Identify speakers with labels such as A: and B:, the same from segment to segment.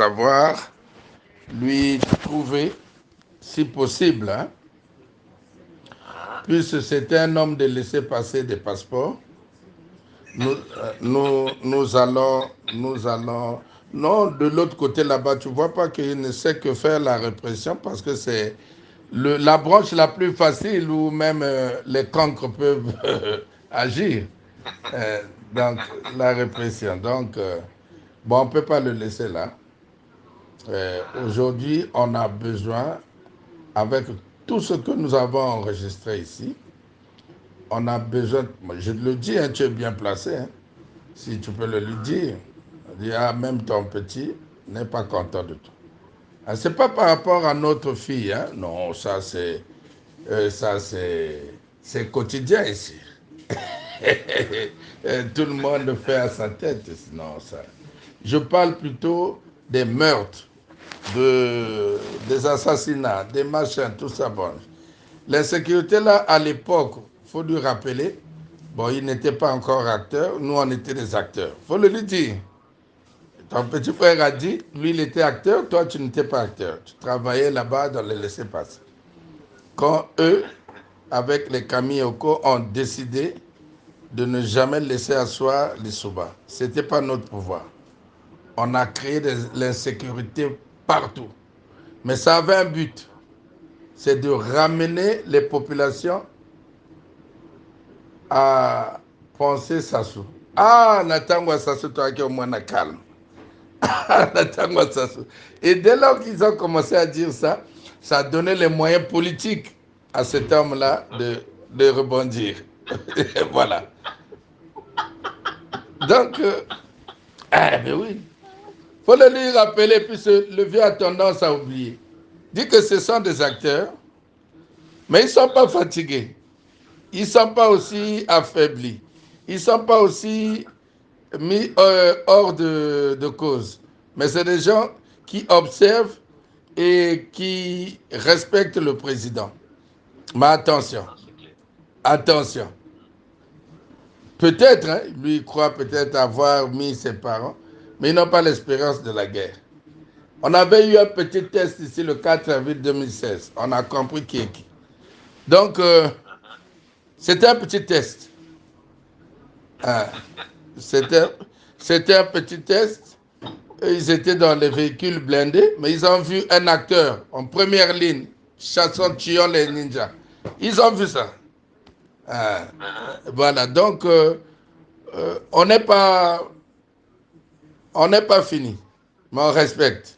A: savoir lui trouver, si possible, puisque c'était un homme de laisser passer des passeports, nous allons, non, de l'autre côté là-bas, tu vois pas qu'il ne sait que faire la répression parce que c'est la branche la plus facile où même les cancres peuvent agir. Euh, donc, la répression. Donc, bon, on ne peut pas le laisser là. Aujourd'hui, on a besoin, avec tout ce que nous avons enregistré ici, on a besoin, je te le dis, hein, tu es bien placé, hein, si tu peux le lui dire. Dire, ah, même ton petit n'est pas content de toi. Ah, c'est pas par rapport à notre fille, hein. Non, ça c'est quotidien ici. Tout le monde fait à sa tête. Non, ça. Je parle plutôt des meurtres, des assassinats, des machins, tout ça. Bon. L'insécurité là, à l'époque, faut lui rappeler, bon, il n'était pas encore acteur, nous on était des acteurs. Faut le lui dire. Ton petit frère a dit, lui il était acteur, toi tu n'étais pas acteur. Tu travaillais là-bas dans les laissés-passer. Quand eux, avec les Kamioko, ont décidé de ne jamais laisser asseoir les Souba. Ce n'était pas notre pouvoir. On a créé de l'insécurité partout. Mais ça avait un but, c'est de ramener les populations à penser Sassou. Ah, Natangwa Sassou, toi qui es au moins calme. Ah, Natangwa Sassou. Et dès lors qu'ils ont commencé à dire ça, ça a donné les moyens politiques à cet homme-là de rebondir. Voilà. Donc, ben oui. Faut le lui rappeler, puisque le vieux a tendance à oublier. Dit que ce sont des acteurs, mais ils ne sont pas fatigués. Ils ne sont pas aussi affaiblis. Ils ne sont pas aussi mis hors de cause. Mais c'est des gens qui observent et qui respectent le président. Mais attention, attention. Peut-être, hein, lui croit peut-être avoir mis ses parents, mais ils n'ont pas l'expérience de la guerre. On avait eu un petit test ici le 4 avril 2016. On a compris qui est qui. Donc, c'était un petit test. Ah, c'était, c'était un petit test. Ils étaient dans les véhicules blindés, mais ils ont vu un acteur en première ligne, chassant, tuant les ninjas. Ils ont vu ça. Ah, voilà, donc on n'est pas, on n'est pas fini, mais on respecte.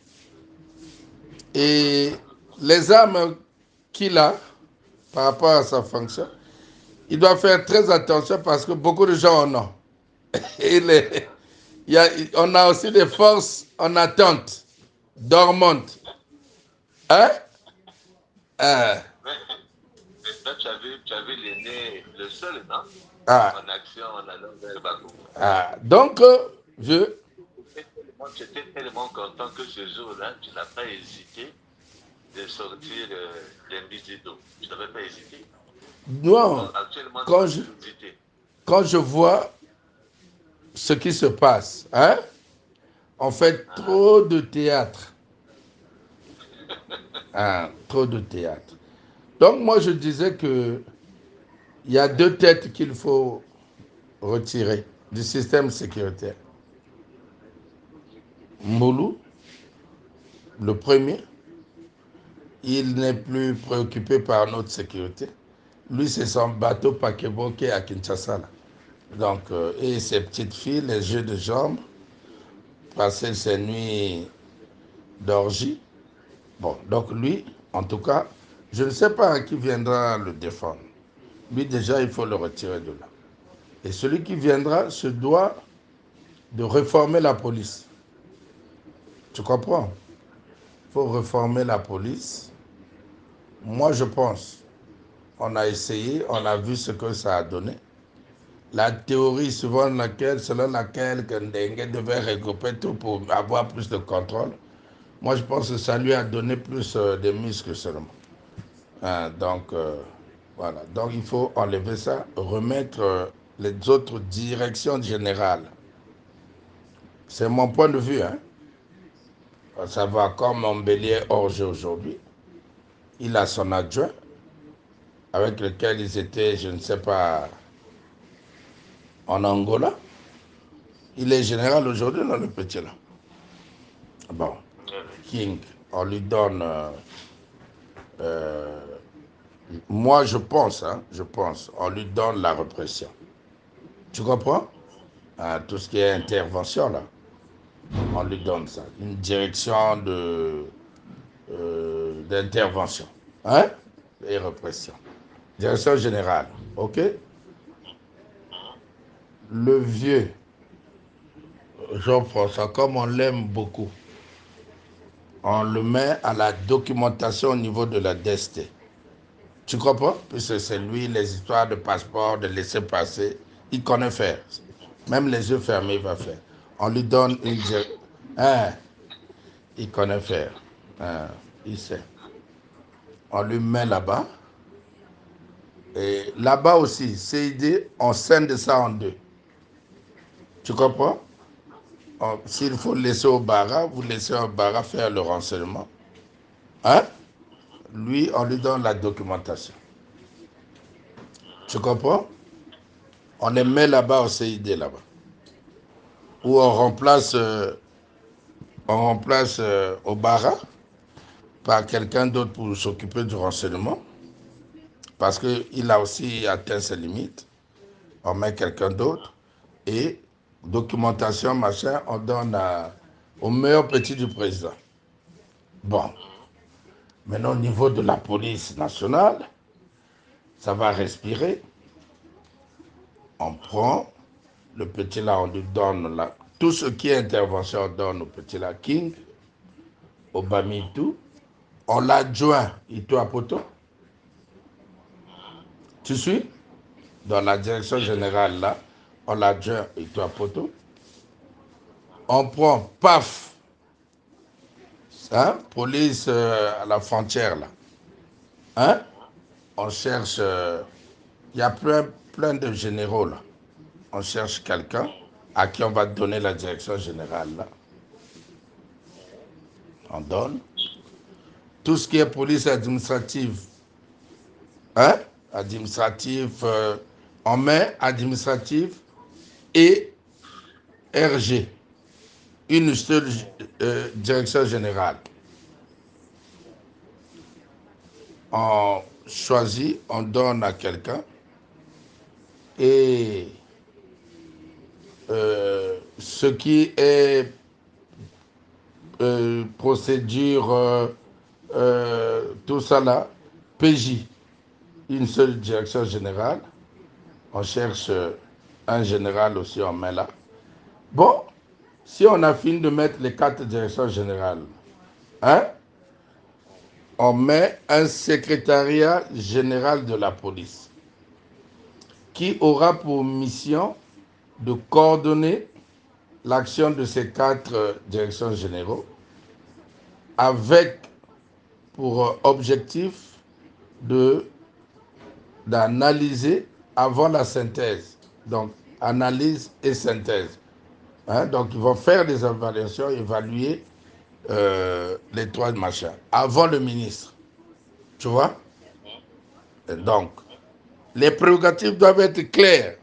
A: Et les armes qu'il a par rapport à sa fonction, il doit faire très attention parce que beaucoup de gens en ont. Et on a aussi des forces en attente, dormantes. Hein? Ah,
B: Toi, tu avais l'aîné, le seul, non?
A: ah,
B: En action en allant vers Bakou.
A: ah. Donc, je.
B: Tu étais tellement content que ce jour-là, tu n'as pas hésité de sortir d'Invisido. Tu n'avais pas hésité.
A: Non,
B: Donc, actuellement, tu
A: quand
B: vas
A: je,
B: toujours hésiter.
A: quand je vois ce qui se passe, hein, on fait trop de théâtre. Hein, trop de théâtre. Donc, moi, je disais que il y a deux têtes qu'il faut retirer du système sécuritaire. Moulou, le premier, il n'est plus préoccupé par notre sécurité. Lui, c'est son bateau paquebot qui est à Kinshasa. Là. Donc, et ses petites filles, les jeux de jambes, passer ses nuits d'orgie. Bon, donc lui, en tout cas, je ne sais pas qui viendra le défendre. Lui, déjà, il faut le retirer de là. Et celui qui viendra se doit de réformer la police. Tu comprends? Il faut réformer la police. Moi, je pense, on a essayé, on a vu ce que ça a donné. La théorie selon laquelle Ndengue devait regrouper tout pour avoir plus de contrôle, moi je pense que ça lui a donné plus de muscles seulement. Hein, donc voilà, donc il faut enlever ça, remettre les autres directions générales. C'est mon point de vue. Hein. Ça va comme Montbélier Orge aujourd'hui. Il a son adjoint avec lequel ils étaient, je ne sais pas, en Angola. Il est général aujourd'hui dans le petit là. Bon, King, on lui donne. Euh, moi, je pense, on lui donne la répression. Tu comprends? Tout ce qui est intervention là, on lui donne ça. Une direction d'intervention. Hein? Et répression. Direction générale. OK? Le vieux, Jean-François, comme on l'aime beaucoup, on le met à la documentation au niveau de la DST. Tu comprends? Puisque c'est lui, les histoires de passeport, de laisser passer, il connaît faire. Même les yeux fermés, il va faire. On lui donne une... Hein? Il connaît faire. Hein? Il sait. On lui met là-bas. Et là-bas aussi, CID, on scinde ça en deux. Tu comprends? S'il faut laisser au Bara, vous laissez au Bara faire le renseignement. Hein? Lui, on lui donne la documentation. Tu comprends? On les met là-bas au CID là-bas. Ou on remplace au Bara par quelqu'un d'autre pour s'occuper du renseignement. Parce qu'il a aussi atteint ses limites. On met quelqu'un d'autre. Et documentation, machin, on donne au meilleur petit du président. Bon. Maintenant, au niveau de la police nationale, ça va respirer. On prend le petit là, on lui donne là. Tout ce qui est intervention, on donne au petit là, King, au Bamitou. On l'adjoint, Ito Apoto. Tu suis? Dans la direction générale là, on l'adjoint, Ito Apoto. On prend, paf, hein, police à la frontière là. Hein? On cherche, il y a plein de généraux là. On cherche quelqu'un à qui on va donner la direction générale là. On donne. Tout ce qui est police administrative, hein? Administratif, on met administratif et RG, une seule direction générale. On choisit, on donne à quelqu'un et ce qui est procédure, tout ça là, PJ, une seule direction générale. On cherche un général aussi, on met là. Bon, si on a fini de mettre les 4 directions générales, hein, on met un secrétariat général de la police qui aura pour mission de coordonner l'action de ces 4 directions généraux avec pour objectif d'analyser avant la synthèse. Donc, analyse et synthèse. Hein? Donc, ils vont faire des évaluations, évaluer les 3 machins avant le ministre. Tu vois? Et donc, les prérogatives doivent être claires.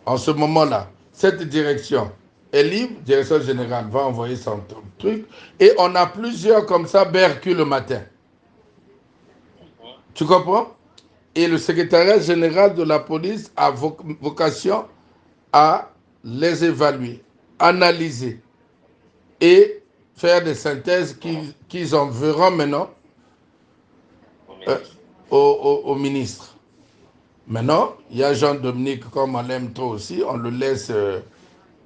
A: En ce moment-là, cette direction est libre, direction générale va envoyer son truc, et on a plusieurs comme ça, Bercu le matin. Tu comprends? Et le secrétariat général de la police a vocation à les évaluer, analyser et faire des synthèses qu'ils enverront maintenant au ministre. Maintenant, il y a Jean-Dominique, comme on l'aime trop aussi, on le laisse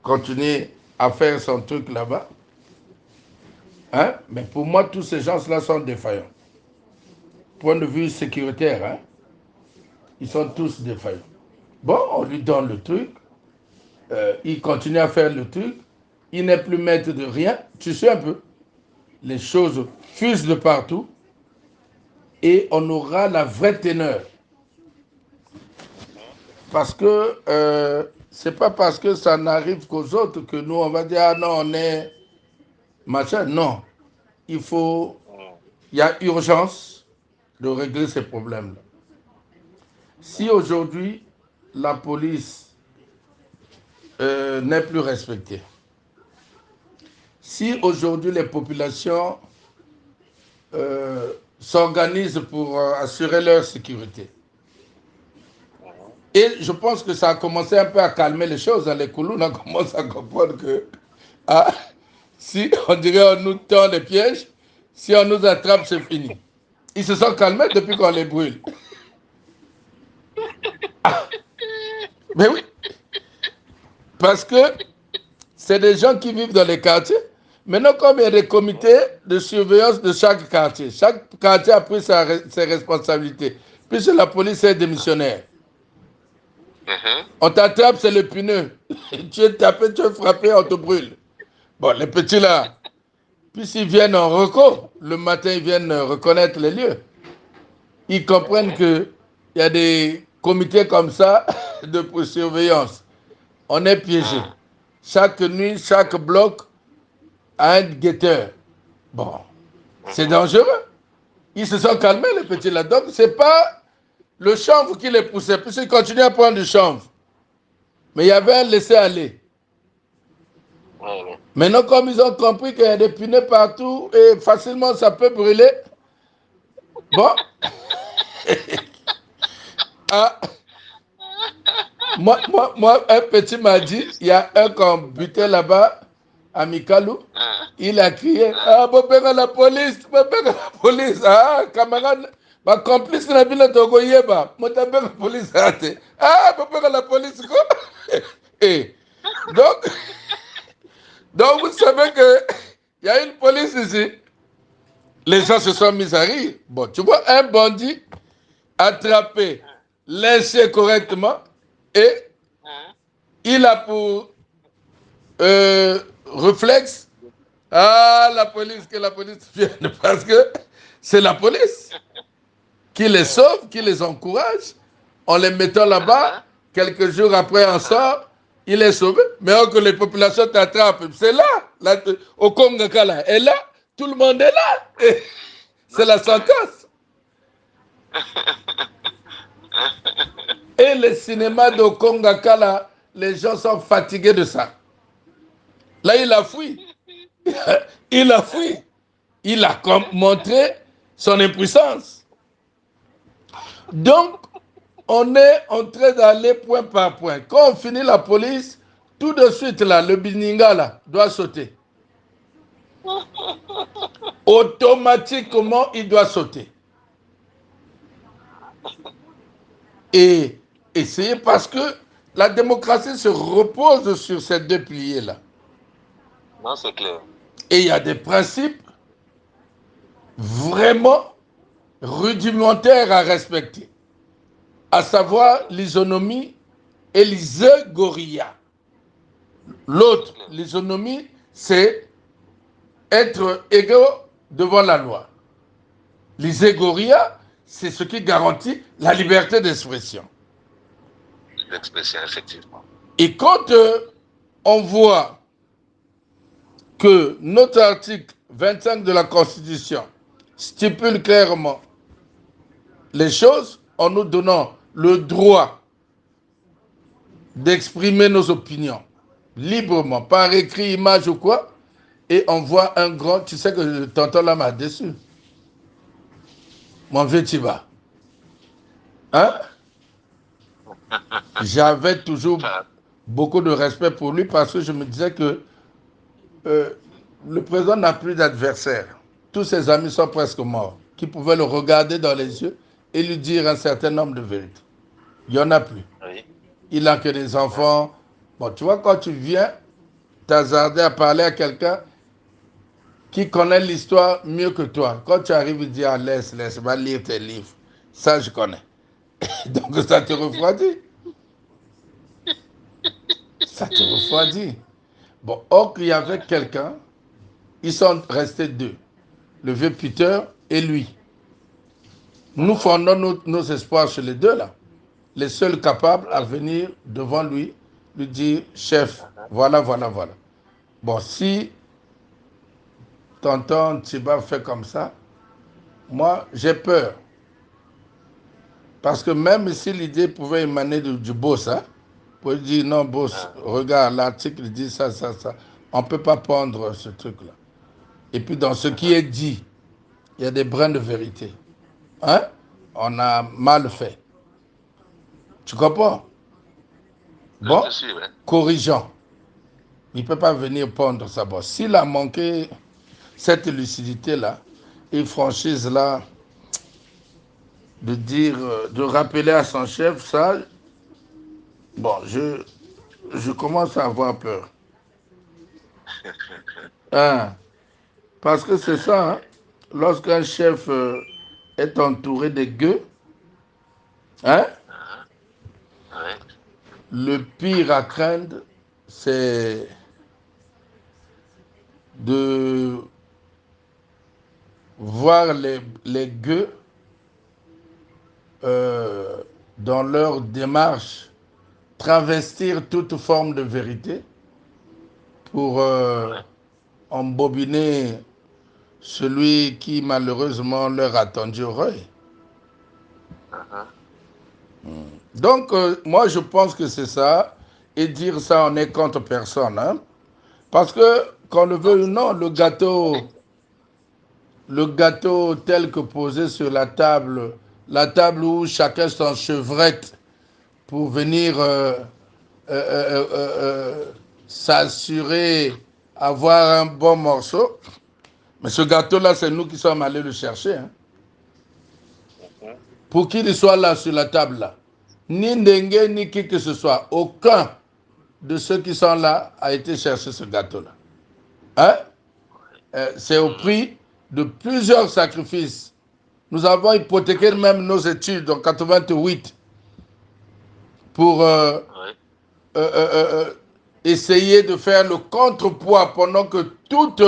A: continuer à faire son truc là-bas. Hein? Mais pour moi, tous ces gens-là sont défaillants. Point de vue sécuritaire, hein? Ils sont tous défaillants. Bon, on lui donne le truc, il continue à faire le truc, il n'est plus maître de rien, tu sais un peu. Les choses fusent de partout et on aura la vraie teneur. Parce que c'est pas parce que ça n'arrive qu'aux autres que nous, on va dire, ah non, machin. Non. Il faut.
B: Mhm.
A: Il y a urgence de régler ces problèmes-là. Si aujourd'hui, la police n'est plus respectée, si aujourd'hui les populations s'organisent pour assurer leur sécurité,
B: Mhm.
A: et je pense que ça a commencé un peu à calmer les choses. Les Kouloun on commence à comprendre que ah, si on dirait on nous tend les pièges, si on nous attrape, c'est fini. Ils se sont calmés depuis qu'on les brûle. Mais oui, parce que c'est des gens qui vivent dans les quartiers. Maintenant, comme il y a des comités de surveillance de chaque quartier a pris ses responsabilités. Puisque la police est démissionnaire.
B: Mhm.
A: On t'attrape, c'est le pneu. Tu es tapé, tu es frappé, on te brûle. Bon, les petits là, puisqu'ils viennent en reco, le matin, ils viennent reconnaître les lieux. Ils comprennent
B: Mhm.
A: qu'il y a des comités comme ça de surveillance. On est piégé.
B: Mhm.
A: Chaque nuit, chaque bloc a un guetteur. Bon, c'est
B: Mhm.
A: dangereux. Ils se sont calmés, les petits là. Donc, ce n'est pas le chanvre qui les poussait, puisqu'ils continuaient à prendre du chanvre. Mais il y avait un laisser-aller.
B: Mhm.
A: Maintenant, comme ils ont compris qu'il y a des pneus partout et facilement ça peut brûler, bon, ah, moi, un petit m'a dit, il y a un qu'on butait là-bas, à Mikalou, il a crié, ah, la police, ah, camarade, ma complice n'a pas Togo Yeba, moi t'as la police, ah, la police, quoi. Et donc, donc, vous savez que il y a une police ici, les gens se sont mis à rire. Bon, tu vois, un bandit attrapé, laissé correctement, et
B: Mhm.
A: il a pour réflexe, ah, la police, que la police vienne, parce que c'est la police qui les sauve, qui les encourage, en les mettant là-bas,
B: Mhm.
A: quelques jours après on
B: Mhm.
A: sort, il est sauvé, mais que les populations t'attrapent, c'est là, au Congo-Kala, et là, tout le monde est là, et c'est
B: Non,
A: la
B: c'est clair.
A: sentence. Et le cinéma de Congo-Kala, les gens sont fatigués de ça. Là, il a fui. Il a fui. Il a montré son impuissance. Donc, on est en train d'aller point par point. Quand on finit la police, tout de suite, là, le Bininga là, doit sauter. Automatiquement, il doit sauter. Et essayer parce que la démocratie se repose sur ces deux piliers-là.
B: Non, c'est clair.
A: Et il y a des principes vraiment rudimentaires à respecter, à
B: Non, c'est
A: savoir
B: clair.
A: l'isonomie et l'iségoria.
B: C'est
A: L'autre,
B: clair.
A: l'isonomie, c'est être égaux devant la loi. L'iségoria, c'est ce qui garantit la liberté d'expression.
B: L'expression, effectivement.
A: Et quand on voit que notre article 25 de la Constitution stipule clairement les choses en nous donnant le droit d'exprimer nos opinions librement, par écrit, image ou quoi, et on voit un grand, tu sais que tonton là m'a déçu, mon vieux Tiba. Hein? J'avais toujours
B: Ça-
A: beaucoup de respect pour lui parce que je me disais que euh, le président n'a plus d'adversaire. Tous ses amis sont presque morts, qui pouvaient le regarder dans les yeux et lui dire un certain nombre de vérités. Il n'y en a plus.
B: Oui.
A: Il n'a que des
B: Mhm.
A: enfants. Bon, tu vois, quand tu viens t'hasarder à parler à quelqu'un qui connaît l'histoire mieux que toi, quand tu arrives, il dit, ah, laisse, va lire tes livres. Ça, je connais. Donc, ça te refroidit. Ça te refroidit. Bon, or qu'il y avait quelqu'un, ils sont restés deux, le vieux Peter et lui. Nous
B: Mhm.
A: fondons nos espoirs chez les deux là, les seuls capables à venir devant lui, lui dire, chef,
B: Mhm.
A: voilà. Bon, si tonton Tiba fait comme ça, moi, j'ai peur. Parce que même si l'idée pouvait émaner du boss, hein, pour dire non, boss, regarde, l'article dit ça, ça, ça. On ne peut pas prendre ce truc-là. Et puis dans ce qui est dit, il y a des brins de vérité. Hein? On a mal fait. Tu comprends?
B: Je
A: Bon,
B: te suis, ouais.
A: corrigeons. Il ne peut pas venir pondre sa bosse. S'il a manqué cette lucidité-là et franchise-là, de dire, de rappeler à son chef ça, bon, je commence à avoir peur. Hein? Parce que c'est ça, hein? Lorsqu'un chef est entouré de gueux, hein?
B: Ouais.
A: Le pire à craindre, c'est de voir les gueux euh, dans leur démarche travestir toute forme de vérité pour embobiner celui qui malheureusement leur a tendu oreille. Donc moi je pense que c'est ça, et dire ça on est contre personne. Hein? Parce que qu'on le veuille ou non, le gâteau tel que posé sur la table où chacun s'enchevrette pour venir s'assurer avoir un bon morceau. Mais ce gâteau-là, c'est nous qui sommes allés le chercher. Hein. Pour qu'il soit là sur la table, là. Ni Ndengue, ni qui que ce soit. Aucun de ceux qui sont là a été chercher ce gâteau-là. Hein? C'est au prix de plusieurs sacrifices. Nous avons hypothéqué même nos études en 88 pour essayer de faire le contrepoids pendant que toute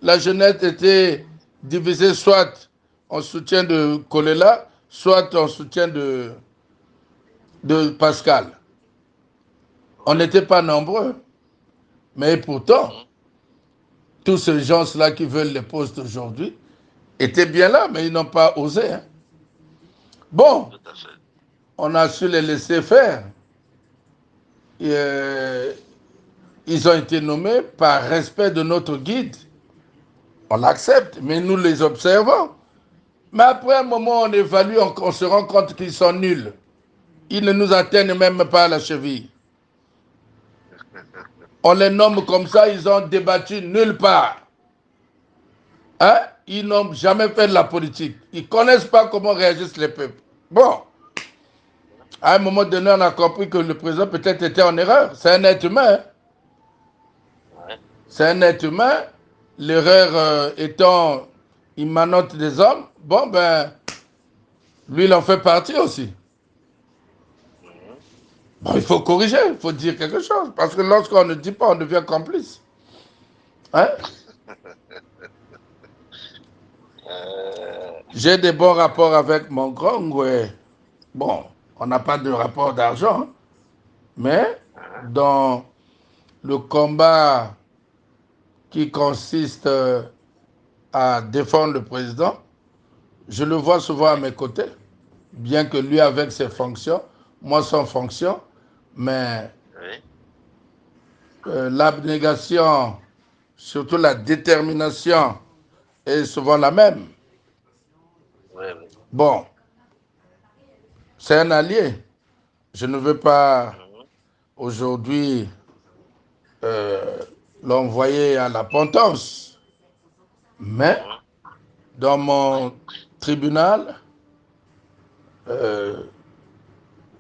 A: la jeunesse était divisée soit en soutien de Kolela, soit en soutien de Pascal. On n'était pas nombreux. Mais pourtant, tous ces gens-là qui veulent les postes aujourd'hui étaient bien là, mais ils n'ont pas osé. Hein. Bon, on a su les laisser faire. Et, ils ont été nommés par respect de notre guide. On l'accepte, mais nous les observons. Mais après un moment, on évalue, on se rend compte qu'ils sont nuls. Ils ne nous atteignent même pas à la cheville. On les nomme comme ça, ils ont débattu nulle part. Hein? Ils n'ont jamais fait de la politique. Ils ne connaissent pas comment réagissent les peuples. Bon, à un moment donné, on a compris que le président peut-être était en erreur. C'est un être humain. Hein? C'est un être humain. L'erreur étant immanente des hommes. Bon, ben, lui, il en fait partie aussi. Bon, il faut corriger, il faut dire quelque chose. Parce que lorsqu'on ne dit pas, on devient complice. Hein? J'ai des bons rapports avec mon grand. Ouais. Bon, on n'a pas de rapport d'argent. Mais dans le combat qui consiste à défendre le président, je le vois souvent à mes côtés. Bien que lui avec ses fonctions, moi sans fonction, mais l'abnégation, surtout la détermination, est souvent la même. Bon, c'est un allié. Je ne veux pas aujourd'hui l'envoyer à la potence, mais dans mon tribunal,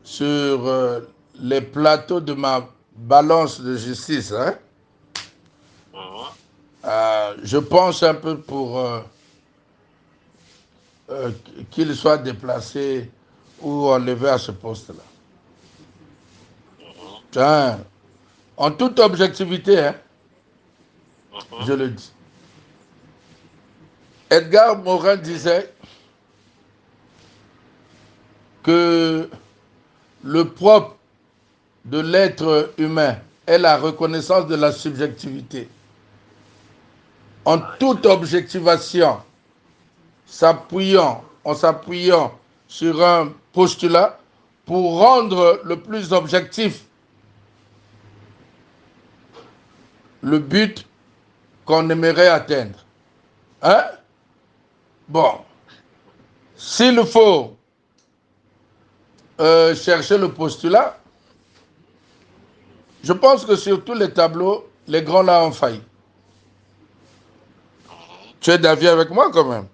A: sur les plateaux de ma balance de justice, hein, je pense un peu pour qu'il soit déplacé ou enlevé à ce poste-là. Hein, en toute objectivité, hein, je le dis. Edgar Morin disait que le propre de l'être humain est la reconnaissance de la subjectivité. en toute objectivation, en s'appuyant sur un postulat pour rendre le plus objectif le but qu'on aimerait atteindre. Hein? Bon, s'il faut chercher le postulat, je pense que sur tous les tableaux, les grands là ont failli. Tu es d'avis avec moi quand même?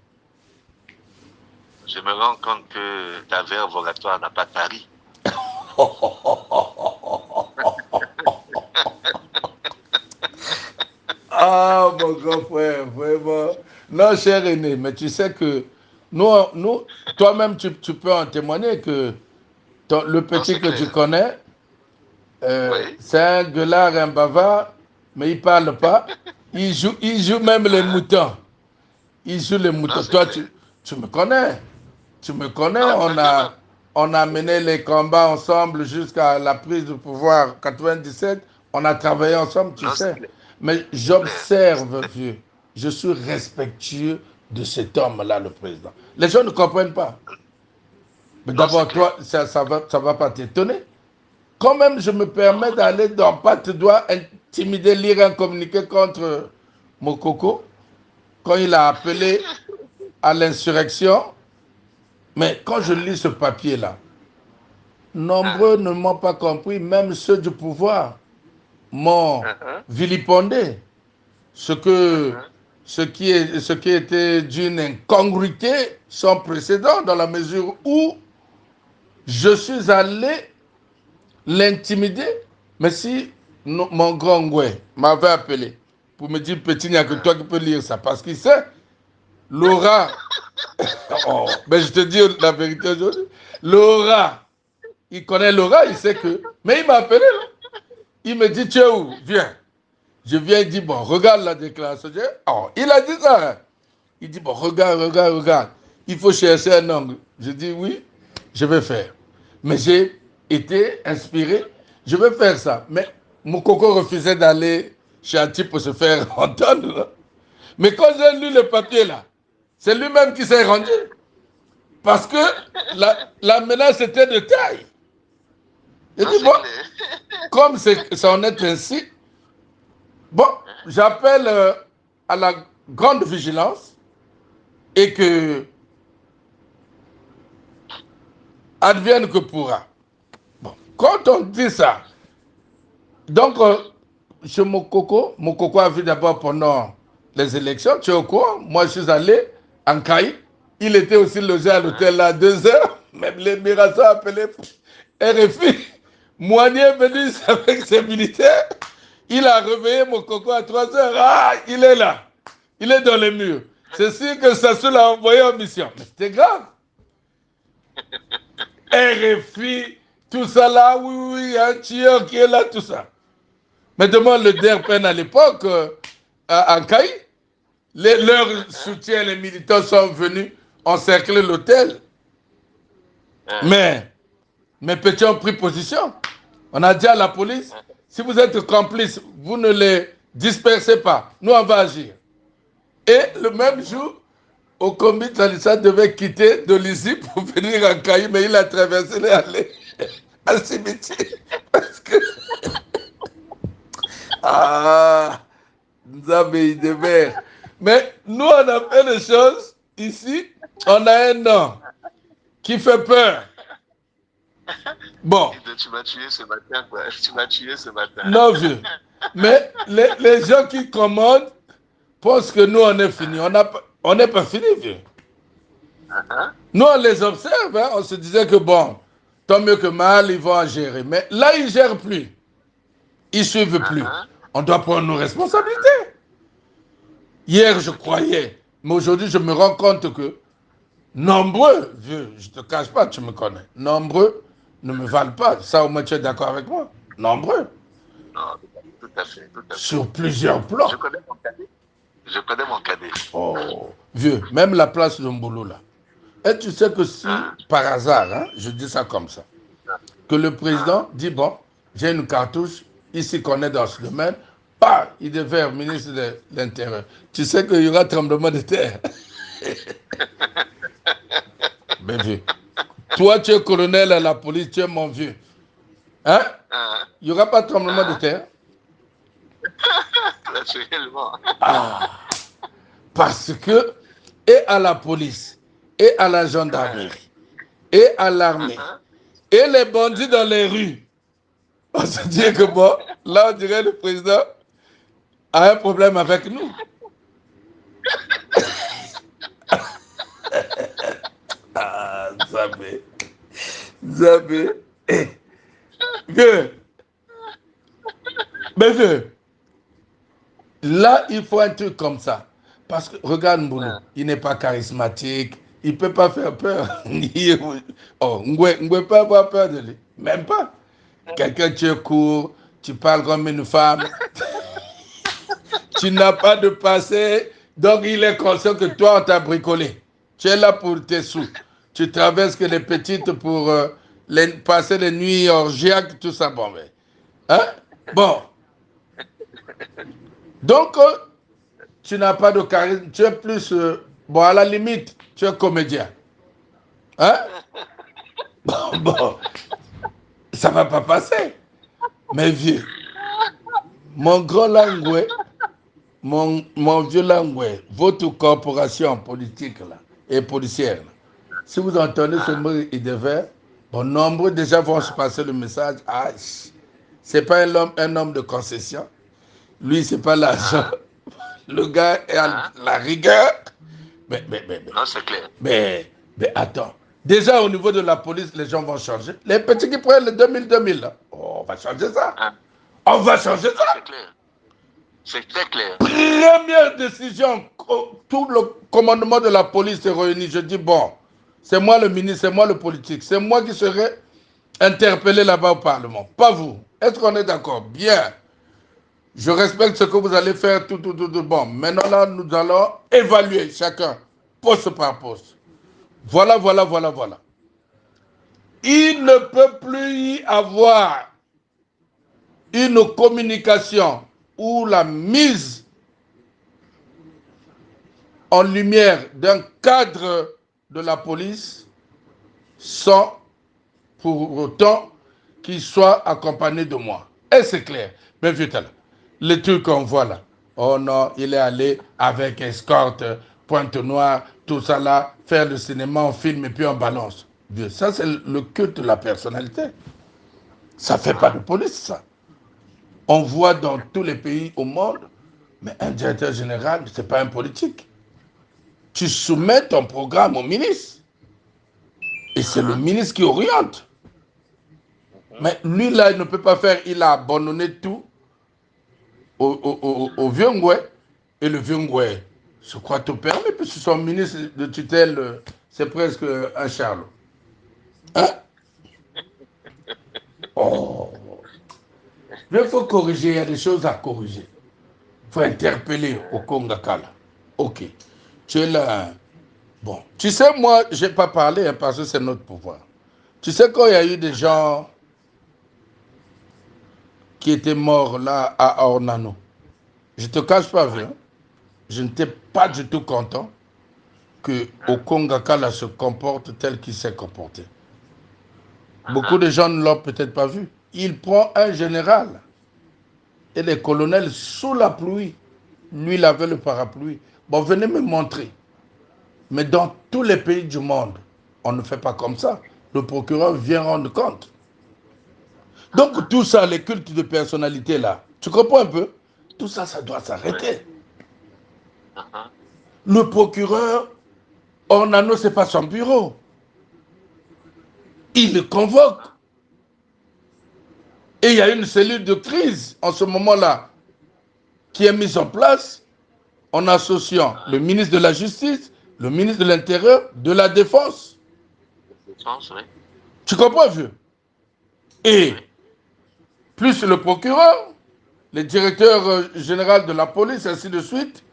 B: Je me rends compte que ta verve oratoire n'a pas tari.
A: Ah, mon grand frère, vraiment. Non, cher aîné, mais tu sais que nous toi-même, tu peux en témoigner que le
B: Non,
A: petit
B: c'est
A: que tu
B: clair.
A: connais,
B: Oui.
A: c'est un gueulard, un bavard, mais il parle pas. Il joue même les
B: Hein?
A: moutons. Il joue les
B: Non,
A: moutons.
B: c'est
A: Toi,
B: clair.
A: tu me connais. Tu me connais.
B: Non, très bien même.
A: On a mené les combats ensemble jusqu'à la prise du pouvoir en 97. On a travaillé ensemble, tu
B: Non, c'est
A: sais.
B: clair.
A: Mais
B: C'est clair.
A: j'observe, vieux. Je suis respectueux de cet homme-là, le président. Les gens ne comprennent pas. Mais
B: Non, c'est
A: d'abord,
B: clair.
A: toi, ça va pas t'étonner. Quand même, je me permets d'aller dans Patte doigt intimider, lire un communiqué contre Mokoko quand il a appelé à l'insurrection. Mais quand je lis ce papier-là,
B: Hein?
A: nombreux ne m'ont pas compris, même ceux du pouvoir m'ont
B: Hein?
A: vilipendé. Ce, que,
B: Hein?
A: ce qui était d'une incongruité sans précédent dans la mesure où je suis allé l'intimider. Mais si mon grand Ngoué m'avait appelé pour me dire, petit, il n'y a que toi qui peux lire ça, parce qu'il sait, Laura, oh, mais je te dis la vérité aujourd'hui, Laura, il connaît Laura, il sait que, mais il m'a appelé là. Il me dit, tu es où? Viens. Je viens, il dit, bon, regarde la déclaration. Oh, il a dit ça. Hein. Il dit, bon, regarde, regarde, regarde. Il faut chercher un angle. Je dis, oui, je vais faire. Mais j'ai été inspiré. Je vais faire ça. Mais mon coco refusait d'aller chez un type pour se faire entendre. Là. Mais quand j'ai lu le papier là, c'est lui-même qui s'est rendu. Parce que la menace était de taille. Il
B: Non,
A: dit,
B: c'est
A: bon,
B: clair.
A: comme ça en est ainsi, bon, j'appelle à la grande vigilance et que advienne que pourra. Bon, quand on dit ça, donc chez mon coco a vu d'abord pendant les élections, tu es au courant, moi je suis allé en Caï, il était aussi logé à
B: Hein?
A: l'hôtel là 2 heures, même les Mirassons appelé RFI. Moigné est venu avec ses militaires, il a réveillé mon coco à 3 heures, ah, il est là, il est dans les murs. C'est sûr que Sassou l'a envoyé en mission. Mais c'était grave. RFI, tout ça là, oui, oui, il y a un tueur qui est là, tout ça. Mais demande le DRPN à l'époque, en Caï, leurs soutiens, les militants sont venus encercler l'hôtel.
B: Hein?
A: Mais mes petits ont pris position. On a dit à la police, si vous êtes complices, vous ne les dispersez pas. Nous, on va agir. Et le même jour, Okombi Talissa devait quitter Dolisie pour venir en Caï, mais il a traversé les allées à Cimetière. Parce que. Ah, Nzambe Idémer. Mais nous, on a fait des choses ici. On a un nom qui fait peur. Bon,
B: Tu m'as tué ce matin, quoi. Tu m'as tué ce matin.
A: non, vieux. Mais les gens qui commandent pensent que nous, on est fini. On n'est pas fini, vieux.
B: Hein?
A: Nous, on les observe. Hein. On se disait que bon, tant mieux que mal, ils vont en gérer. Mais là, ils ne gèrent plus. Ils ne suivent plus.
B: Hein?
A: On doit prendre nos responsabilités. Hier, je croyais. Mais aujourd'hui, je me rends compte que nombreux, vieux, je ne te cache pas, tu me connais. Nombreux ne me valent pas. Ça, au moins, tu es d'accord avec moi. Nombreux.
B: Non, tout à fait, tout à fait.
A: Sur plusieurs plans.
B: Je connais mon cadet. Je connais mon cadet.
A: Oh, vieux, même la place de Mbolo, là. Et tu sais que si,
B: Hein?
A: par hasard, hein, je dis ça comme ça, que le
B: Hein?
A: président dit, bon, j'ai une cartouche, il s'y connaît dans ce domaine, Bah, il devait être ministre de l'Intérieur. Tu sais qu'il y aura tremblement de terre. Mais vieux. Toi, tu es colonel à la police, tu es mon vieux. Hein?
B: Ah,
A: Il n'y aura pas de tremblement de
B: ah,
A: terre?
B: naturellement.
A: Ah, parce que, et à la police, et à la
B: Ah,
A: gendarmerie, et à
B: ah,
A: l'armée,
B: ah.
A: et les bandits dans les rues, on se dit que bon, là, on dirait le président a un problème avec nous. Ah, Zabé, Zabé. Eh, vieux, mais vieux, là, il faut un truc comme ça. Parce que, regarde Mboulou,
B: Ah,
A: il n'est pas charismatique, il ne peut pas faire peur. Oh, Ngwe ne peut pas avoir peur de lui. Même pas. Quelqu'un, tu es court, tu parles comme une femme, tu n'as pas de passé, donc il est conscient que toi, on t'a bricolé. Tu es là pour tes sous. Tu traverses que les petites pour passer les nuits orgiaques, tout ça. Bon, mais, hein? Bon, donc, tu n'as pas de charisme, tu es plus, bon, à la limite, tu es comédien. Hein? Bon, ça ne va pas passer. Mais vieux, mon grand langouet, mon vieux langouet, votre corporation politique là, et policière, là, si vous entendez ce
B: ah,
A: mot, il devait, bon, nombreux déjà vont se passer le message. Ah, c'est pas un homme de concession. Lui, c'est pas l'argent.
B: ah,
A: Le gars est à
B: ah.
A: la rigueur. Mais, mais, mais, mais,
B: Non, c'est clair.
A: mais attends. Déjà, au niveau de la police, les gens vont changer. Les petits qui prennent les 2000, là, oh, on va changer ça.
B: Ah,
A: On va changer
B: non,
A: ça.
B: c'est clair. C'est très clair.
A: Première décision, tout le commandement de la police se réunit. Je dis, bon, c'est moi le ministre, c'est moi le politique. C'est moi qui serai interpellé là-bas au Parlement. Pas vous. Est-ce qu'on est d'accord? Bien. Je respecte ce que vous allez faire, tout. Bon, maintenant là, nous allons évaluer chacun, poste par poste. Voilà. Il ne peut plus y avoir une communication ou la mise en lumière d'un cadre de la police sans pour autant qu'il soit accompagné de moi. Et c'est clair. Mais vite là, les trucs qu'on voit là, oh non, il est allé avec escorte, pointe noire, tout ça là, faire le cinéma, on filme et puis on balance. Dieu, ça c'est le culte de la personnalité. Ça ne fait pas de police, ça. On voit dans tous les pays au monde, mais un directeur général, ce n'est pas un politique. Tu soumets ton programme au ministre. Et c'est le ministre qui oriente. Mais lui, là, il ne peut pas faire. Il a abandonné tout au vieux Ngoué. Et le vieux Ngoué, je crois, te permet, puisque son ministre de tutelle, c'est presque un Charlot. Hein? Oh. Il faut corriger, il y a des choses à corriger. Il faut interpeller au Kongakala. Ok. Tu es là. Bon. Tu sais, moi, je n'ai pas parlé hein, parce que c'est notre pouvoir. Tu sais, quand il y a eu des gens qui étaient morts là à Ornano, je ne te cache pas,
B: Oui.
A: hein, je n'étais pas du tout content que Okongakala se comporte tel qu'il s'est comporté. Beaucoup de gens ne l'ont peut-être pas vu. Il prend un général et les colonels sous la pluie. Lui, il avait le parapluie. Bon, venez me montrer. Mais dans tous les pays du monde, on ne fait pas comme ça. Le procureur vient rendre compte. Donc tout ça, les cultes de personnalité là, tu comprends un peu? Tout ça, ça doit s'arrêter. Le procureur, Ornano, ce n'est pas son bureau. Il le convoque. Et il y a une cellule de crise en ce moment-là qui est mise en place en associant le ministre de la Justice, le ministre de l'Intérieur, de la Défense.
B: Oui.
A: Tu comprends, vieux? Et
B: Oui.
A: plus le procureur, le directeur général de la police, ainsi de suite,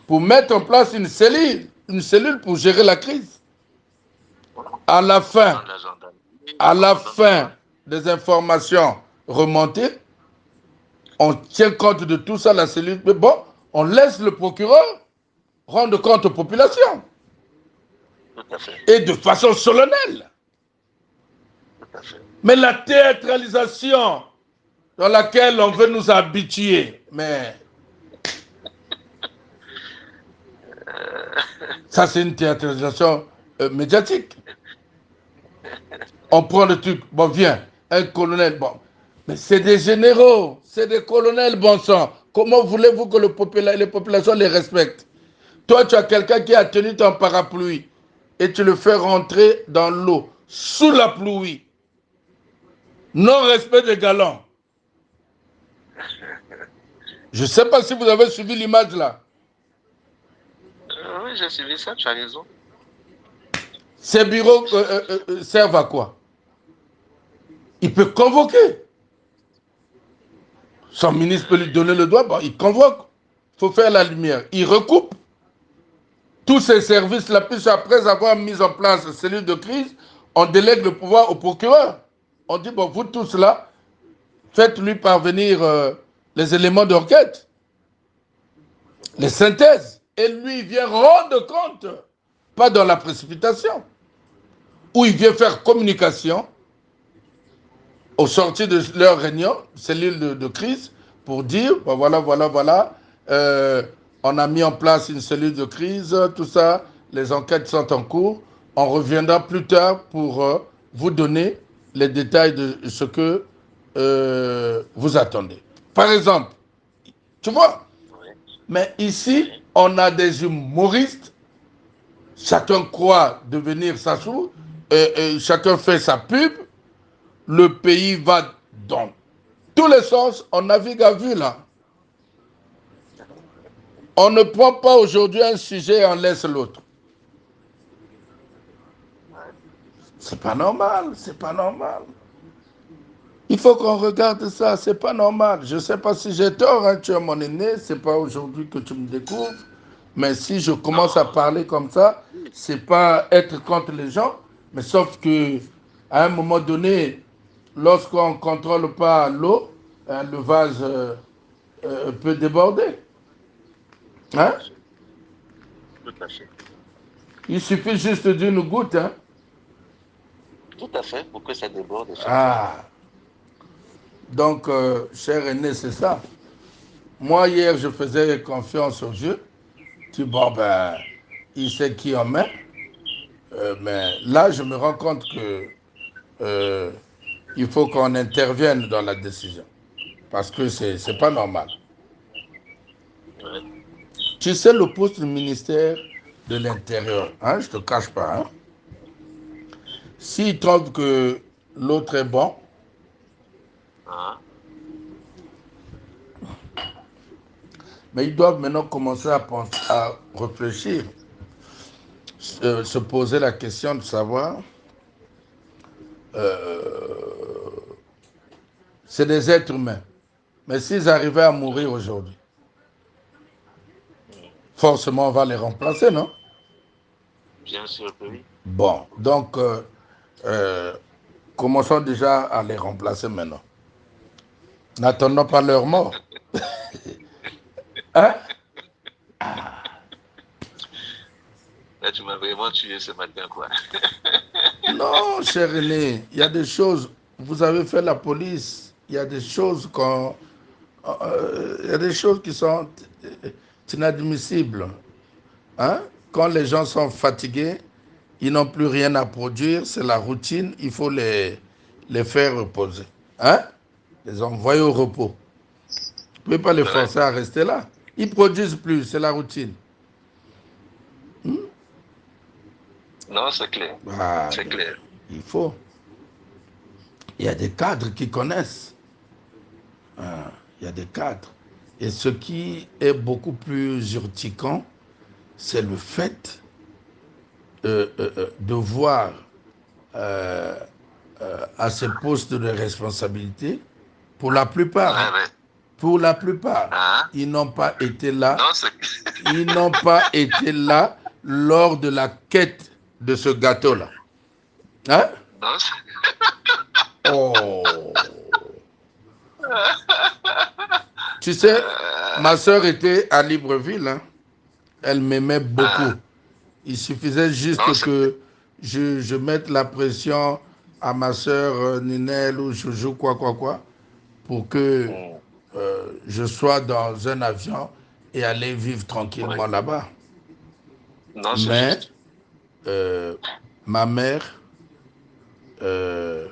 A: pour mettre en place une cellule pour gérer la crise. À la fin,
B: Dans la gendarmerie,
A: à
B: dans
A: la
B: le domaine,
A: fin des informations remontées, On tient compte de tout ça, la cellule. Mais bon, on laisse le procureur rendre compte aux populations.
B: Tout à fait.
A: Et de façon solennelle.
B: Tout à fait.
A: Mais la théâtralisation dans laquelle on veut nous habituer, mais ça c'est une théâtralisation médiatique. On prend le truc, bon viens, un colonel, bon, mais c'est des généraux, c'est des colonels, bon sang. Comment voulez-vous que les populations les respectent? Toi, tu as quelqu'un qui a tenu ton parapluie et tu le fais rentrer dans l'eau, sous la pluie. Non-respect des galons. Je ne sais pas si vous avez suivi l'image là.
B: Oui, j'ai suivi ça, tu as raison.
A: Ces bureaux servent à quoi? Il peut convoquer. Son ministre peut lui donner le doigt, bon, il convoque. Il faut faire la lumière. Il recoupe tous ces services-là, puis après avoir mis en place une cellule de crise, on délègue le pouvoir au procureur. On dit, bon, vous tous là, faites-lui parvenir les éléments d'enquête, les synthèses, et lui, il vient rendre compte, pas dans la précipitation, où il vient faire communication au sortir de leur réunion, cellule de crise, pour dire, ben voilà, on a mis en place une cellule de crise, tout ça, les enquêtes sont en cours, on reviendra plus tard pour vous donner les détails de ce que vous attendez. Par exemple, tu vois,
B: Oui.
A: mais ici, on a des humoristes, chacun croit devenir Sassou, chacun fait sa pub, le pays va dans tous les sens, on navigue à vue là. On ne prend pas aujourd'hui un sujet et on laisse l'autre. C'est pas normal, c'est pas normal. Il faut qu'on regarde ça, c'est pas normal. Je sais pas si j'ai tort, hein, tu es mon aîné, c'est pas aujourd'hui que tu me découvres. Mais si je commence à parler comme ça, c'est pas être contre les gens, mais sauf que à un moment donné, lorsqu'on ne contrôle pas l'eau, le vase peut déborder. Hein?
B: Tout à fait.
A: Il suffit juste d'une goutte. Hein?
B: Tout à fait, pour que ça déborde, effectivement.
A: Ah, donc, cher aîné, c'est ça. Moi, hier, je faisais confiance au Dieu. Tu dis, bon, ben, il sait qui on met. Mais là, je me rends compte que euh, il faut qu'on intervienne dans la décision. Parce que c'est pas normal.
B: Oui.
A: Tu sais, le poste du ministère de l'Intérieur, hein, je ne te cache pas, hein, s'ils trouvent que l'autre est bon,
B: Ah,
A: mais ils doivent maintenant commencer à, penser, à réfléchir, se poser la question de savoir, c'est des êtres humains, mais s'ils arrivaient à mourir aujourd'hui, forcément on va les remplacer, non?
B: bien sûr que oui.
A: Bon, donc euh, commençons déjà à les remplacer maintenant. N'attendons pas leur mort. Hein?
B: Là, tu m'as vraiment tué ce matin, quoi.
A: Non, cher René, il y a des choses, vous avez fait la police, il y a des choses qu'on... il y a des choses qui sont inadmissibles. Hein? Quand les gens sont fatigués, ils n'ont plus rien à produire, c'est la routine, il faut les faire reposer. Hein? Les envoyer au repos. Vous ne pouvez pas les
B: C'est vrai.
A: forcer à rester là. Ils ne produisent plus, c'est la routine.
B: Non, c'est clair.
A: Ah,
B: C'est
A: donc,
B: clair.
A: il faut. Il y a des cadres qui connaissent. Ah, il y a des cadres. Et ce qui est beaucoup plus urticant, c'est le fait de voir à ces postes de responsabilité, pour la
B: Ouais,
A: plupart, hein,
B: ouais.
A: pour la plupart,
B: Ah,
A: ils n'ont pas été là,
B: non, c'est
A: ils n'ont pas été là lors de la quête de ce gâteau-là. Hein?
B: non,
A: Oh, Tu sais, ma soeur était à Libreville. Hein. Elle m'aimait beaucoup. Il suffisait juste que je mette la pression à ma soeur Ninel ou Joujou, quoi, pour que je sois dans un avion et aller vivre tranquillement là-bas.
B: Non, c'est
A: Mais
B: juste.
A: ma mère, je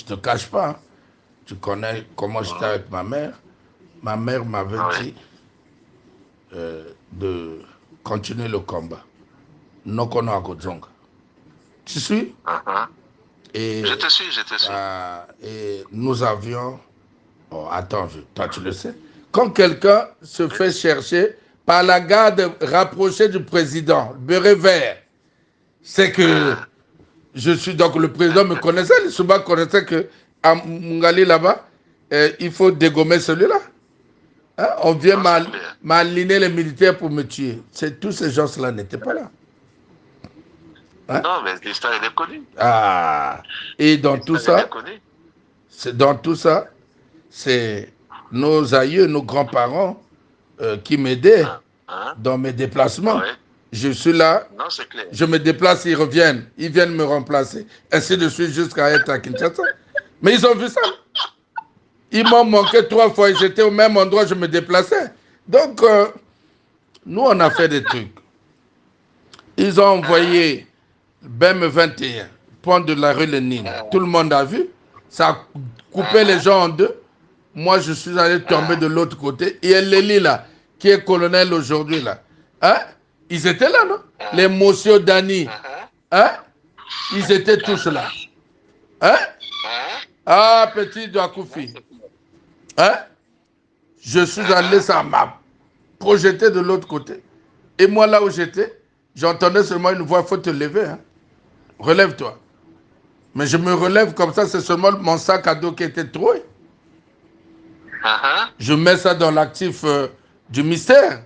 A: te cache pas, hein, tu connais comment j'étais avec ma mère. Ma mère m'avait dit de continuer le combat. Non qu'on a Godzonga. Tu suis? Et,
B: Je te suis, je te suis.
A: et nous avions. Oh, attends, toi tu le sais. Quand quelqu'un se fait chercher par la garde rapprochée du président, béret vert, c'est que je suis. Donc le président me connaissait, le Souba connaissait que à Mungali là-bas, il faut dégommer celui-là. Hein? On vient m'aligner les militaires pour me tuer. Tous ces gens-là n'étaient pas là. Hein?
B: Non, mais l'histoire, elle est connue.
A: Ah, et dans tout ça, c'est nos aïeux, nos grands-parents qui m'aidaient dans mes déplacements. Je suis là,
B: non, c'est clair.
A: Je me déplace, ils reviennent, ils viennent me remplacer, ainsi de suite jusqu'à être à Kinshasa. Mais ils ont vu ça. Ils m'ont manqué 3 fois, j'étais au même endroit, je me déplaçais. Donc, nous, on a fait des trucs. Ils ont envoyé BEM 21, pont de la rue Lénine. Tout le monde a vu. Ça a coupé les gens en deux. Moi, je suis allé tomber de l'autre côté. Et Léli, là, qui est colonel aujourd'hui, là, hein? Ils étaient là, non? Les Monsieur Dani, hein? Ils étaient tous là. Hein? Ah, petit Douakoufi. Hein? Je suis allé, ça m'a projeté de l'autre côté. Et moi, là où j'étais, j'entendais seulement une voix, il faut te lever. Hein? Relève-toi. Mais je me relève comme ça, c'est seulement mon sac à dos qui était troué. Je mets ça dans l'actif du mystère.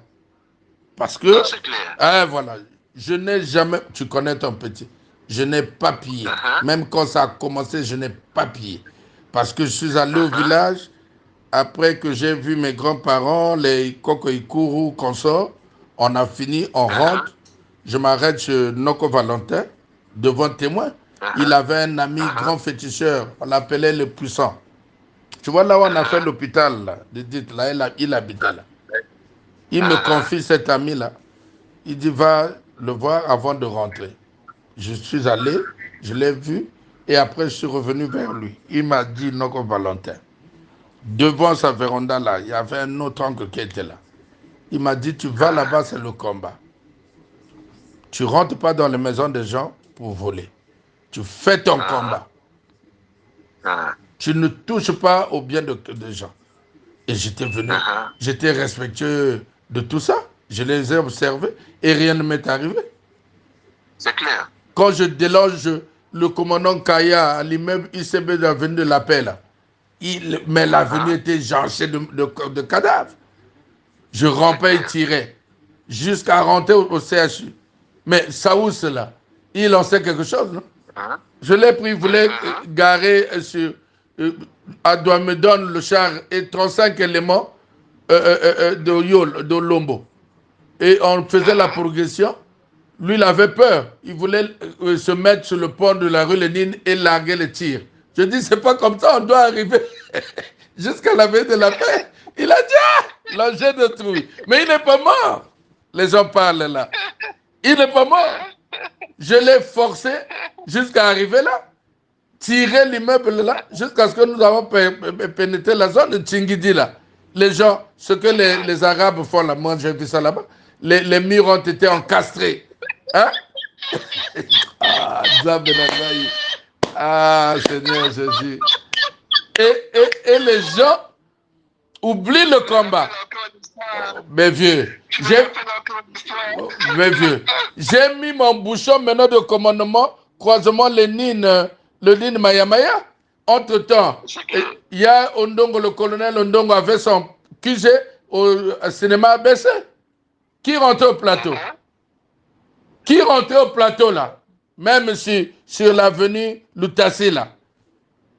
A: Parce que,
B: c'est clair.
A: Voilà, je n'ai jamais, tu connais ton petit, je n'ai pas pillé. Même quand ça a commencé, je n'ai pas pillé. Parce que je suis allé au village, après que j'ai vu mes grands-parents, les Kokoïkourou, consorts, on a fini, on rentre. Je m'arrête chez Noko Valentin, devant témoin. Il avait un ami grand féticheur, on l'appelait le puissant. Tu vois là où on a fait l'hôpital, là, il habitait là. Il me confie cet ami-là. Il dit, va le voir avant de rentrer. Je suis allé, je l'ai vu, et après je suis revenu vers lui. Il m'a dit, Noko Valentin. Devant sa véranda là, il y avait un autre oncle qui était là. Il m'a dit, tu vas là-bas, c'est le combat. Tu rentres pas dans les maisons des gens pour voler. Tu fais ton combat. Tu ne touches pas au bien des gens. Et j'étais venu, j'étais respectueux de tout ça. Je les ai observés et rien ne m'est arrivé.
B: C'est clair.
A: Quand je déloge le commandant Kaya à l'immeuble ICB de l'avenue de la Paix, là, mais l'avenue était jonchée de cadavres. Je rampais et tirais jusqu'à rentrer au CHU. Mais Saous, là, il en sait quelque chose, non? Je l'ai pris, il voulait garer sur... Adoua me donne le char et 35 éléments de Yol, de Lombo. Et on faisait la progression. Lui, il avait peur. Il voulait se mettre sur le pont de la rue Lénine et larguer les tirs. Je dis, c'est pas comme ça, on doit arriver jusqu'à la veille de la paix. Il a dit, là, j'ai détruit. Mais il n'est pas mort. Les gens parlent là. Il n'est pas mort. Je l'ai forcé jusqu'à arriver là. Tirer l'immeuble là, jusqu'à ce que nous avons pénétré la zone de Tchingidi là. Les gens, ce que les Arabes font là, moi j'ai vu ça là-bas, les murs ont été encastrés. Hein? Ah, Seigneur Jésus. Et les gens oublient le combat. Mes vieux, j'ai mis mon bouchon maintenant de commandement, croisement Lénine Mayamaya. Entre-temps, il y a Ondongo, le colonel Ondongo avait son QG au cinéma ABC. Qui rentrait au plateau? Qui rentrait au plateau là? Même sur l'avenue Lutassi là.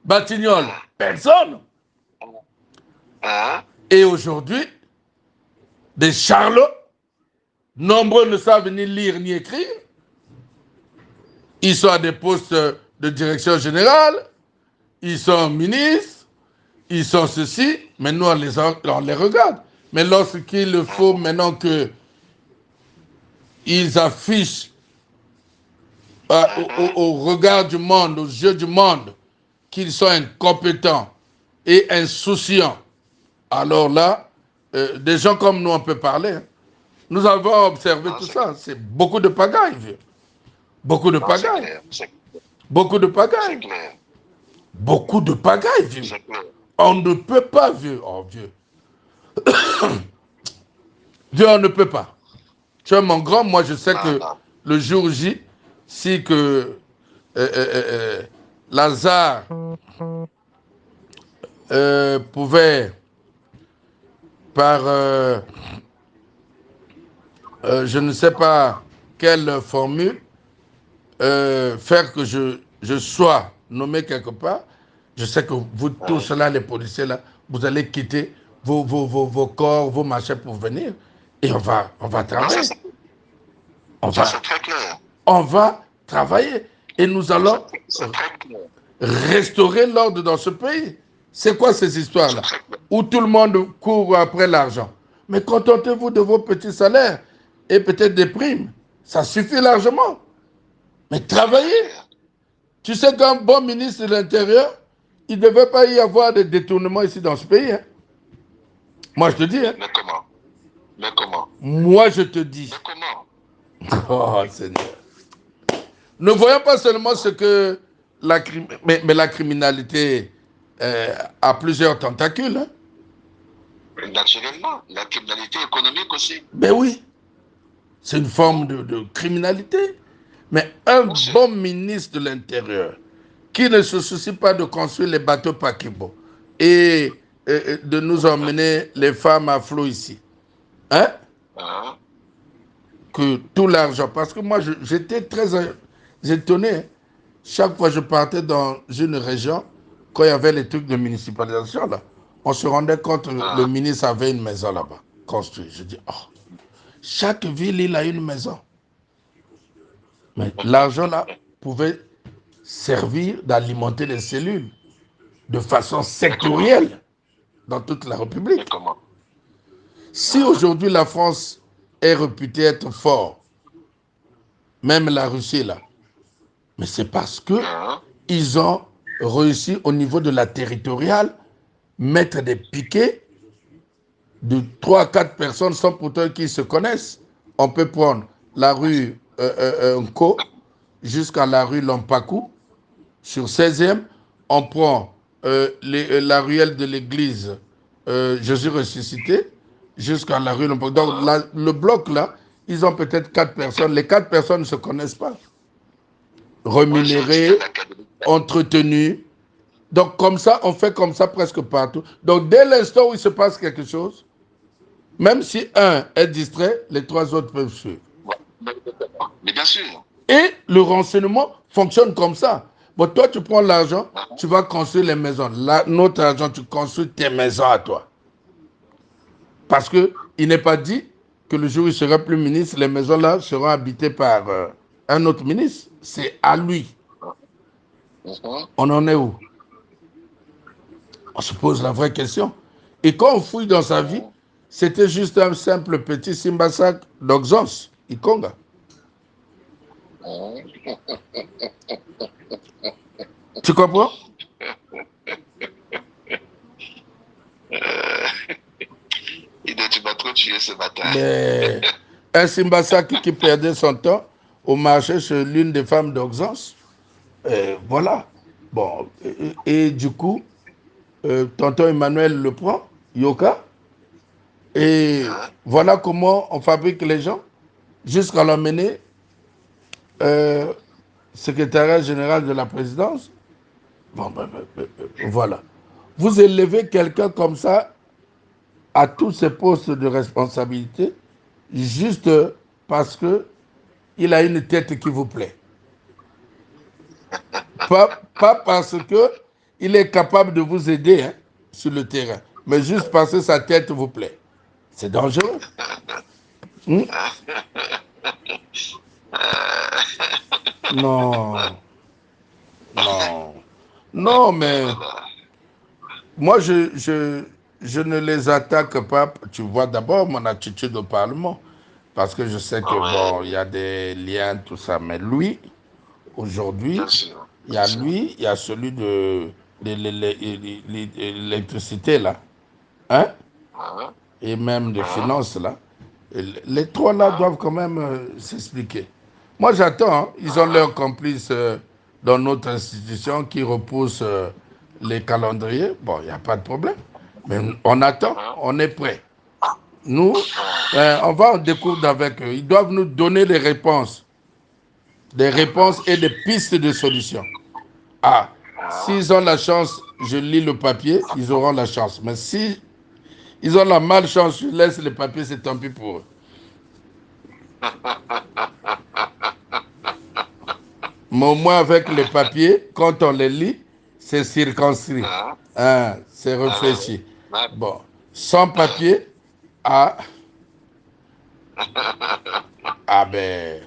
A: Batignolles. Personne. Et aujourd'hui, des charlots, nombreux ne savent ni lire ni écrire. Ils sont à des postes de direction générale, ils sont ministres, ils sont ceci, mais nous on les regarde. Mais lorsqu'il faut maintenant qu'ils affichent au regard du monde, aux yeux du monde, qu'ils sont incompétents et insouciants, alors là, des gens comme nous on peut parler. Hein. Nous avons observé tout ça. C'est beaucoup de pagaille, vieux. Beaucoup de pagaille. Beaucoup de pagaille. Beaucoup de pagaille, vieux. On ne peut pas, vieux. Oh, vieux. Dieu, on ne peut pas. Tu es mon grand, moi je sais que le jour J, si que Lazare pouvait, par je ne sais pas quelle formule, faire que je sois nommé quelque part, je sais que vous tous là, les policiers là, vous allez quitter vos corps, vos machins pour venir. Et on va travailler. On va travailler. Et nous allons restaurer l'ordre dans ce pays. C'est quoi ces histoires-là? Où tout le monde court après l'argent. Mais contentez-vous de vos petits salaires et peut-être des primes. Ça suffit largement. Mais travaillez. Tu sais qu'un bon ministre de l'Intérieur, il ne devait pas y avoir de détournement ici dans ce pays. Hein? Moi, je te dis. Hein?
B: Mais comment?
A: Moi, je te dis.
B: Mais comment?
A: Oh, Seigneur. Ne voyons pas seulement ce que mais la criminalité a plusieurs tentacules. Hein?
B: Naturellement, la criminalité économique aussi.
A: Ben oui, c'est une forme de criminalité. Mais un bon ministre de l'Intérieur qui ne se soucie pas de construire les bateaux Paquibo et de nous emmener les femmes à flot ici. Hein? Que tout l'argent, parce que moi j'étais très étonné. Hein? Chaque fois que je partais dans une région, quand il y avait les trucs de municipalisation, là, on se rendait compte que le ministre avait une maison là-bas, construite. Je dis, oh, chaque ville, il a une maison. Mais l'argent là pouvait servir d'alimenter les cellules de façon sectorielle dans toute la République. Si aujourd'hui la France est réputée être fort, même la Russie là, mais c'est parce que ils ont réussi au niveau de la territoriale mettre des piquets de 3 à 4 personnes sans pourtant qu'ils se connaissent. On peut prendre la rue Nko jusqu'à la rue Lampakou sur 16e. On prend la ruelle de l'église Jésus ressuscité jusqu'à la rue Lampakou. Donc le bloc là, ils ont peut-être 4 personnes. Les 4 personnes ne se connaissent pas. Rémunérés, entretenus. Donc comme ça, on fait comme ça presque partout. Donc dès l'instant où il se passe quelque chose, même si un est distrait, les 3 autres peuvent suivre.
B: Mais bien sûr.
A: Et le renseignement fonctionne comme ça. Bon, toi, tu prends l'argent, tu vas construire les maisons. Là, notre argent, tu construis tes maisons à toi. Parce qu'il n'est pas dit que le jour où il sera plus ministre, les maisons-là seront habitées par un autre ministre. C'est à lui. On en est où? On se pose la vraie question. Et quand on fouille dans sa vie, c'était juste un simple petit Simbasak d'Oxos, Ikonga. Tu comprends?
B: Tu m'as trop tué ce matin.
A: Mais un Simbasak qui perdait son temps au marché chez l'une des femmes d'Oxos. Voilà. Bon, et du coup, tonton Emmanuel le prend, Yoka, et voilà comment on fabrique les gens jusqu'à l'emmener secrétariat général de la présidence. Bon, voilà. Vous élevez quelqu'un comme ça à tous ces postes de responsabilité juste parce que il a une tête qui vous plaît. Pas parce que il est capable de vous aider hein, sur le terrain. mais juste passer sa tête vous plaît. C'est dangereux. Hmm? Non, non, non, mais moi, je ne les attaque pas. Tu vois d'abord mon attitude au Parlement, parce que je sais que, bon, il y a des liens, tout ça, mais lui, aujourd'hui,
B: bien sûr,
A: il y
B: bien
A: a
B: sûr.
A: lui, il y a celui de l'électricité, là, hein,
B: Hein,
A: et même des
B: hein,
A: finances, là. Et les trois, là,
B: hein,
A: doivent quand même s'expliquer. Moi, j'attends, hein. Ils ont
B: hein,
A: leurs complices dans notre institution qui repoussent les calendriers. Bon, il n'y a pas de problème. Mais on attend,
B: hein,
A: on est prêt. Nous,
B: hein,
A: on va en découdre avec eux. Ils doivent nous donner des réponses et des pistes de solutions. Ah,
B: hein.
A: s'ils ont la chance, je lis le papier, ils auront la chance. Mais si ils ont la malchance, je laisse le papier, c'est tant pis pour eux. Mais au moins avec les papiers, quand on les lit, c'est circonscrit.
B: Hein,
A: Hein, c'est
B: ah ouais, ouais.
A: réfléchi.
B: Ouais.
A: Bon, sans papier, ah, ah ben,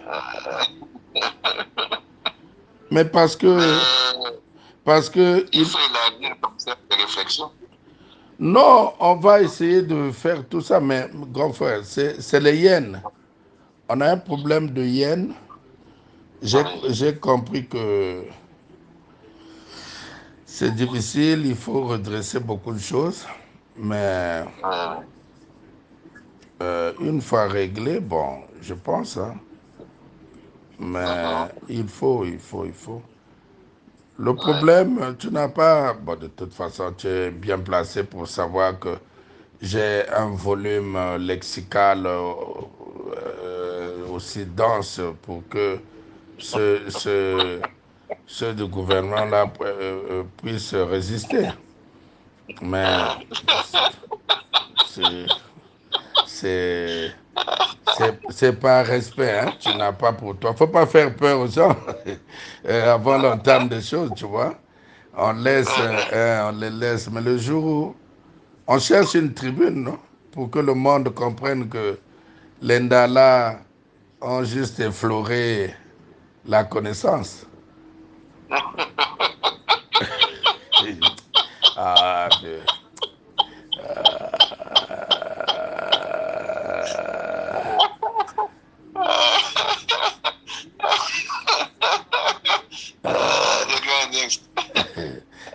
A: mais
B: Mais
A: parce que
B: il faut élargir comme ça les réflexions.
A: non, on va essayer de faire tout ça, mais grand frère, c'est les yens. On a un problème de yens.
B: Oui.
A: J'ai compris que c'est difficile, il faut redresser beaucoup de choses, mais
B: Ouais.
A: une fois réglé, bon, je pense, hein, mais
B: Mhm.
A: il faut. Le
B: Ouais.
A: problème, tu n'as pas, bon, de toute façon, tu es bien placé pour savoir que j'ai un volume lexical aussi dense pour que ce, ce, ceux du gouvernement-là puissent résister. Mais c'est c'est c'est pas respect, hein. Tu n'as pas pour toi. Faut pas faire peur aux gens avant l'entame des choses, tu vois. On les laisse. Mais le jour où on cherche une tribune, non, pour que le monde comprenne que les Ndala ont juste effleuré la connaissance. Ah, Dieu.
B: Le grand next.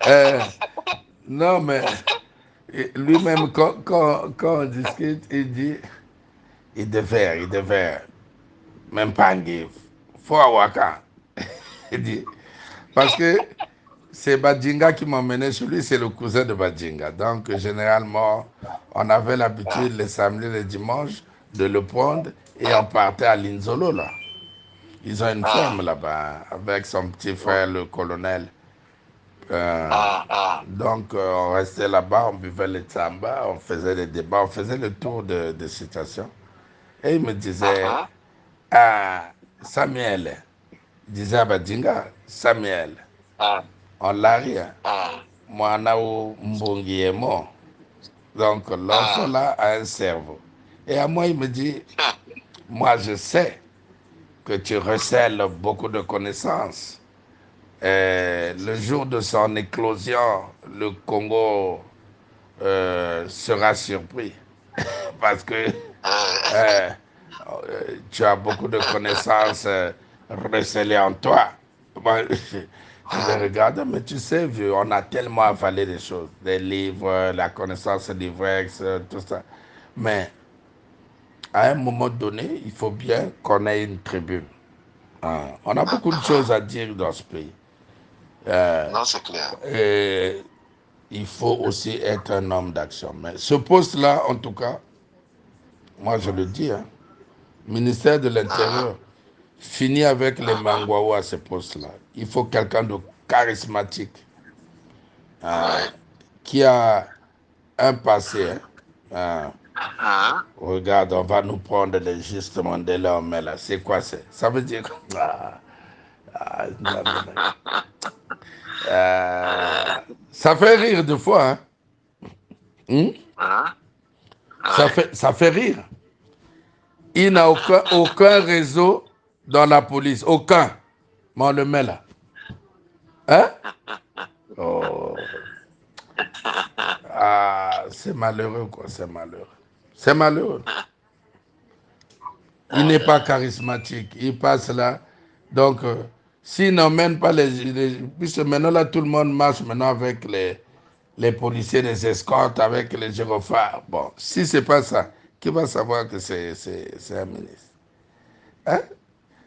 A: Euh, non, mais lui-même, quand on discute, il dit, il devait, même pas en give. Faut avoir qu'un. Il dit, parce que c'est Badjinga qui m'a emmené chez lui, c'est le cousin de Badjinga. Donc, généralement, on avait l'habitude les samedis, les dimanches, de le prendre et on partait à Linzolo, là. Ils ont une ferme
B: Ah,
A: là-bas, avec son petit
B: ah,
A: frère, le colonel. Euh,
B: ah, ah,
A: donc, on restait là-bas, on buvait le tsamba, on faisait des débats, on faisait le tour de situations. Et il me disait,
B: ah,
A: ah, Samuel, il disait à Badjinga, Samuel,
B: ah,
A: on l'a rien.
B: ah,
A: Moi, on Mbongi est mort. Donc, l'enfant
B: ah.
A: là a un cerveau. Et à moi, il me dit, moi, je sais que tu recèles beaucoup de connaissances. Le jour de son éclosion, le Congo sera surpris parce que euh, tu as beaucoup de connaissances recélées en toi. Moi, je les regarde, mais tu sais, vieux, on a tellement avalé des choses, des livres, la connaissance livrex, tout ça. Mais à un moment donné, il faut bien qu'on ait une tribune. Hein. On a beaucoup de choses à dire dans ce pays.
B: Non, c'est clair.
A: Et il faut aussi être un homme d'action. Mais ce poste-là, en tout cas, moi je le dis, hein, ministère de
B: Ah,
A: l'Intérieur, finit avec les
B: ah,
A: Mangwawa à ce poste-là. Il faut quelqu'un de charismatique, hein,
B: ouais.
A: qui a un passé. Hein. Hein.
B: Ah,
A: Regarde, on va nous prendre les justes Mandela, on met là. C'est quoi c'est? Ça veut dire ah, non, non, non. Ça fait rire des fois, hein. Hmm?
B: Hein?
A: Ça fait rire. Il n'a aucun réseau dans la police. Aucun. Mais on le met là. Hein? Oh. Ah, c'est malheureux, quoi. C'est malheureux. C'est malheureux. Il n'est pas charismatique. Il passe là. Donc, s'il n'emmène pas puisque maintenant, là, tout le monde marche maintenant avec les policiers, les escortes, avec les gyrophares. Bon, si c'est pas ça, qui va savoir que c'est un ministre? Hein?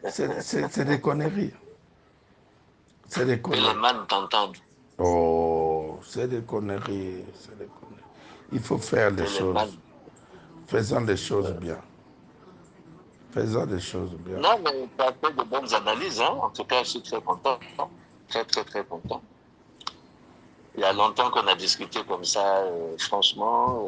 A: C'est des conneries. C'est des
B: Et les
A: conneries.
B: man t'entendent.
A: Oh, c'est des conneries. C'est des conneries. Il faut faire les
B: Et les man.
A: choses. Faisons les choses bien. Faisons les choses bien.
B: Non, mais tu as fait de bonnes analyses. Hein? En tout cas, je suis très content. Très, très, très content. Il y a longtemps qu'on a discuté comme ça. Franchement,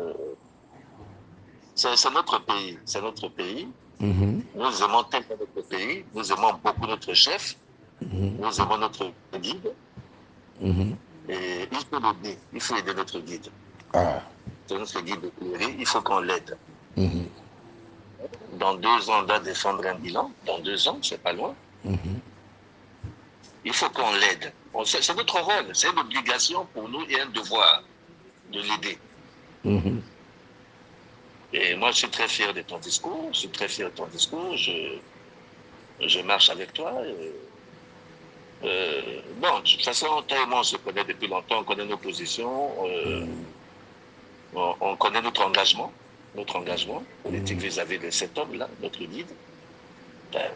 B: c'est notre pays. C'est notre pays.
A: Mhm.
B: Nous aimons tellement notre pays. Nous aimons beaucoup notre chef. Nous aimons notre guide.
A: Mhm.
B: Et il faut l'aider. Il faut aider notre guide.
A: Ah.
B: C'est notre guide éclairé. Il faut qu'on l'aide.
A: Mhm.
B: Dans 2 ans, on doit défendre un bilan. Dans 2 ans, c'est pas loin.
A: Mhm.
B: Il faut qu'on l'aide. C'est notre rôle. C'est une obligation pour nous et un devoir de l'aider.
A: Mhm.
B: Et moi, je suis très fier de ton discours. Je suis très fier de ton discours. Je marche avec toi. Bon, de toute façon, toi et moi, on se connaît depuis longtemps. On connaît nos positions. On connaît notre engagement politique vis-à-vis de cet homme-là, notre guide.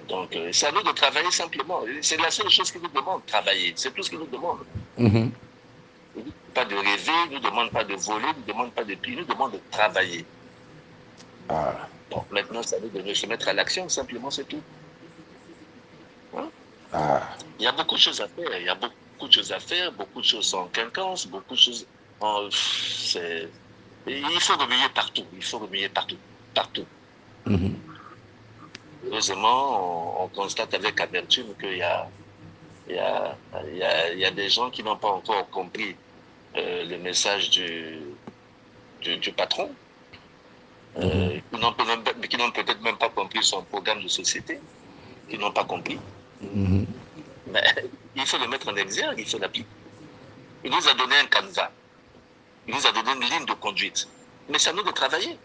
B: Donc, c'est à nous de travailler simplement. C'est la seule chose qu'il nous demande, travailler. C'est tout ce qu'il nous demande.
A: Mhm.
B: Pas de rêver, il ne nous demande pas de voler, il ne nous demande pas de piller, il nous demande de travailler.
A: Ah.
B: Bon, maintenant, c'est à nous de se mettre à l'action, simplement, c'est tout. Hein?
A: Ah.
B: Il y a beaucoup de choses à faire. Il y a beaucoup de choses à faire, beaucoup de choses en quinconce, beaucoup de choses en. Il faut remuer partout. Il faut remuer partout. Partout.
A: Mhm.
B: Heureusement, on constate avec amertume qu'il y a des gens qui n'ont pas encore compris le message du patron, qui n'ont peut-être même pas compris son programme de société, qui n'ont pas compris.
A: Mhm.
B: Mais il faut le mettre en exergue, il faut l'appliquer. Il nous a donné un canevas, il nous a donné une ligne de conduite. Mais c'est à nous de travailler.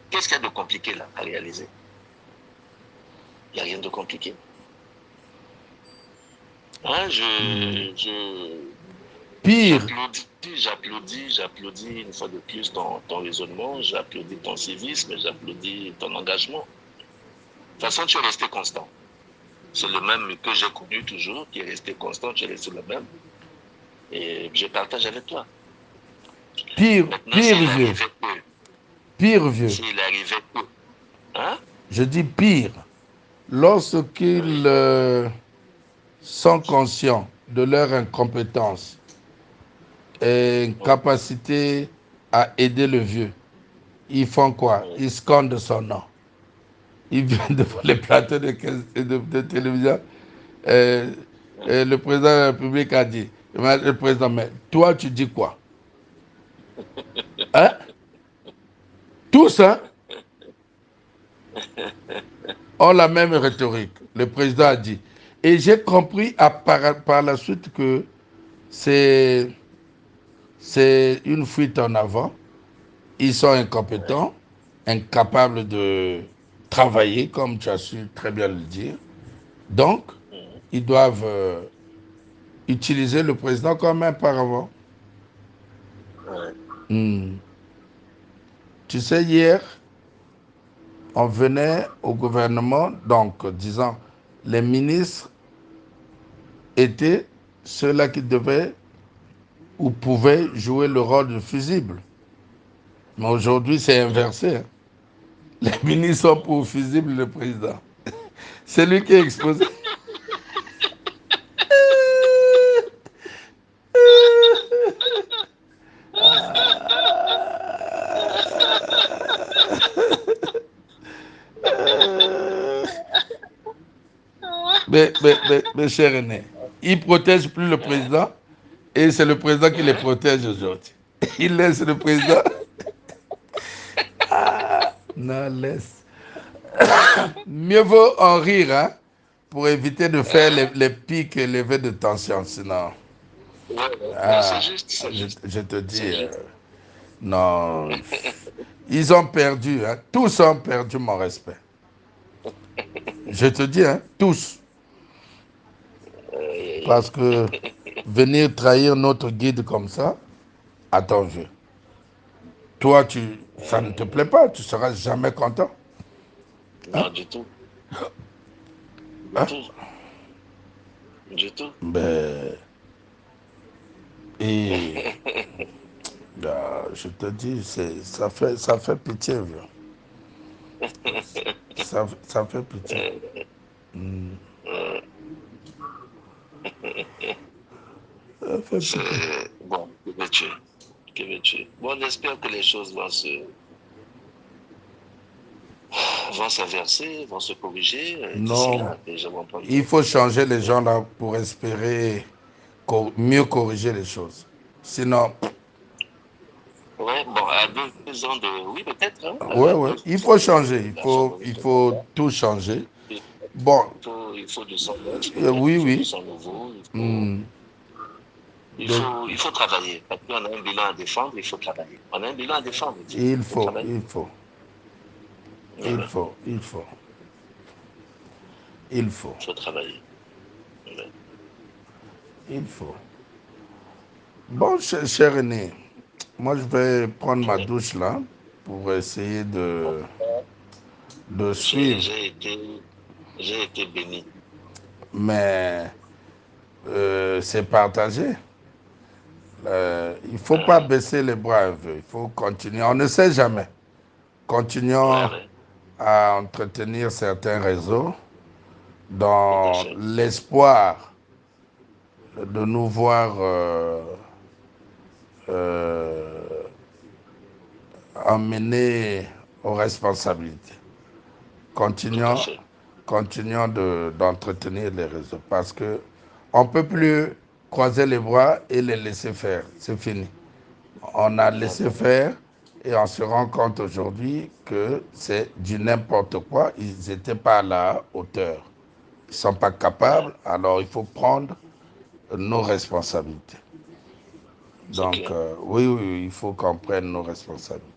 B: Qu'est-ce qu'il y a de compliqué là à réaliser? Il n'y a rien de compliqué. Hein,
A: Pire.
B: j'applaudis une fois de plus ton raisonnement, j'applaudis ton civisme, j'applaudis ton engagement. De toute façon, tu es resté constant. C'est le même que j'ai connu toujours, qui est resté constant, tu es resté le même. Et je partage avec toi.
A: Pire.
B: Maintenant,
A: Pire vieux. Pire vieux.
B: S'il arrivait que, hein?
A: Je dis pire. Lorsqu'ils sont conscients de leur incompétence et incapacité à aider le vieux, ils font quoi? Ils scandent son nom. Ils viennent devant les plateaux de télévision. Euh, le président de la République a dit, le président, mais toi, tu dis quoi? Hein? Tous, hein, ont la même rhétorique. Le président a dit. Et j'ai compris par la suite que c'est une fuite en avant. Ils sont incompétents, incapables de travailler, comme tu as su très bien le dire. Donc, ils doivent utiliser le président comme un paravent. Hmm. Tu sais, hier, on venait au gouvernement, donc disant, les ministres étaient ceux-là qui devaient ou pouvaient jouer le rôle de fusible. Mais aujourd'hui, c'est inversé. Hein. Les ministres sont pour fusible le président. C'est lui qui est exposé. Mais cher René, ils ne protègent plus le président et c'est le président qui les protège aujourd'hui. Il laisse le président. Non, laisse. Mieux vaut en rire, hein, pour éviter de faire
B: Hein?
A: les pics élevés de tension. Sinon,
B: Ouais, ouais. Non, c'est
A: ah,
B: juste, c'est juste,
A: je te dis,
B: c'est juste.
A: non, ils ont perdu, hein, tous ont perdu mon respect. Je te dis, hein, tous.
B: Aïe, aïe,
A: Parce que venir trahir notre guide comme ça, à ton jeu. Toi, ça ne te
B: aïe.
A: plaît pas, tu seras jamais content. Hein?
B: Non, du tout. Du
A: Hein?
B: tout. Du tout.
A: Ben, et je te dis, ça fait pitié, vieux. Ça fait pitié. Hmm.
B: Euh,
A: Ça fait pitié.
B: c'est bon, que veux-tu? Que veux-tu? Bon, on espère que les choses vont s'inverser, vont se corriger d'ici
A: Non,
B: là. Et je vais en prendre.
A: il faut changer les gens là pour espérer mieux corriger les choses. Sinon,
B: Ouais, bon, à 2 ans de. Oui, peut-être, hein,
A: ouais,
B: à
A: ouais,
B: deux
A: il faut
B: ans
A: changer,
B: de la fin de
A: il
B: notre
A: faut
B: mandat.
A: tout changer.
B: Il
A: Bon,
B: il faut du sang neuf, peut-être,
A: oui,
B: il faut du
A: oui.
B: sang nouveau,
A: Hmm. Donc,
B: il faut travailler. Parce qu'on a un bilan à défendre, il faut travailler. On a un bilan à défendre, il faut travailler. Voilà,
A: il faut, il faut,
B: il faut travailler. Voilà.
A: il faut. Bon, cher aîné, moi je vais prendre ma
B: Ouais.
A: douche là pour essayer
B: En tout cas,
A: de suivre.
B: j'ai été béni.
A: Mais c'est partagé. Il ne faut pas
B: Uh-huh.
A: baisser les bras un peu. Il faut continuer. On ne sait jamais.
B: Ouais,
A: Continuons
B: ouais,
A: à entretenir certains réseaux
B: tout à
A: dans
B: fait.
A: l'espoir de nous voir euh, emmenés aux responsabilités.
B: Tout à
A: Continuons,
B: fait.
A: continuons d'entretenir les réseaux parce que on ne peut plus croiser les bras et les laisser faire. C'est fini. On a
B: Non,
A: laissé
B: non, non.
A: faire et on se rend compte aujourd'hui que c'est du n'importe quoi. Ils n'étaient pas à la hauteur. Ils ne sont pas
B: Ouais,
A: capables. Alors il faut prendre nos responsabilités.
B: c'est
A: Donc
B: clair.
A: oui, oui, oui, il faut qu'on prenne nos responsabilités.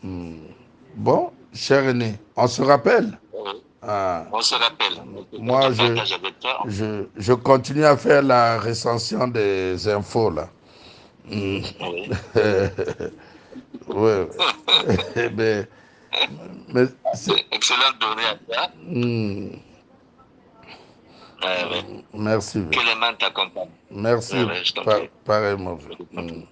B: Mm.
A: Bon, cher aîné, on se rappelle.
B: Oui.
A: Ah,
B: On se rappelle.
A: moi,
B: Je partage avec toi.
A: je continue à faire la recension des infos là. Hmm.
B: Oui.
A: Ouais. mais, mais
B: Excellente journée à toi. Ouais, ouais.
A: merci,
B: Que
A: vieux.
B: les mains t'accompagnent. Ouais,
A: Merci,
B: ouais, je t'en prie.
A: pareillement, vieux.
B: Je t'en prie.